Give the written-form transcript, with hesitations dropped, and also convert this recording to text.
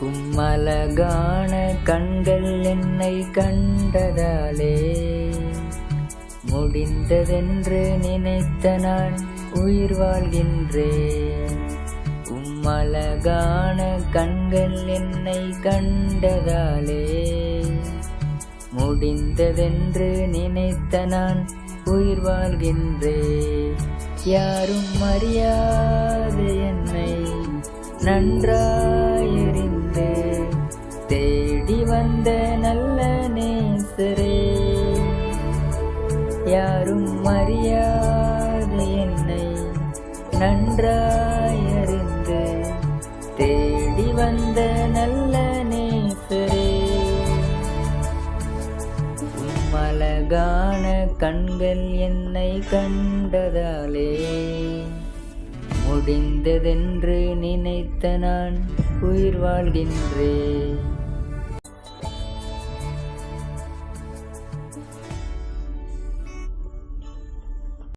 உம்மழகான கண்கள் என்னை கண்டதாலே முடிந்ததென்று நினைத்த நான் உயிர் வாழ்கின்றேன். உம்மழகான கண்கள் என்னை கண்டதாலே முடிந்ததென்று நினைத்த நான் உயிர் வாழ்கின்றேன். யாரும் அறியாத என்னை நன்றாயறிந்து தேடி வந்த நல்ல நேசரே, யாரும் அறியாத என்னை நன்றாயறிந்து தேடி வந்த நல்ல நேசரே, உம்மழகான கண்கள் என்னை கண்டதாலே முடிந்ததென்று நினைத்த நான் உயிர் வாழ்கின்றேன்.